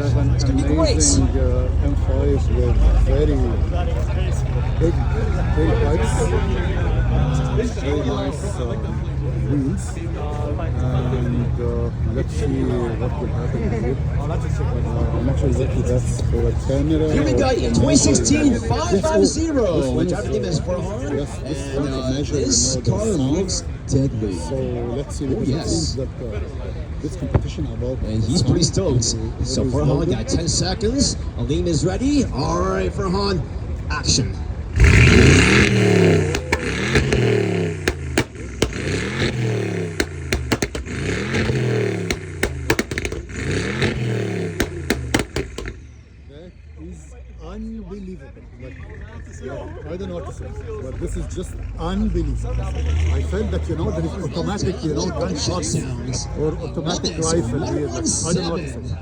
have an amazing M5 with very big tailpipes, very nice wheels, and let's see what will happen here. I'm not sure exactly that's for a camera. Here we go, 2016 550. Yes, Driver name is Farhan, yes, and this car looks deadly. So let's see, because it seems that this competition about... And he's pretty stoked. So Farhan got 10 seconds. Aleem is ready. All right, Farhan, action. Is unbelievable. Like, I don't know what to say, but this is just unbelievable. I felt that, you know, there is automatic, you know, gunshot sounds or automatic rifle here. Like, I don't know what to say.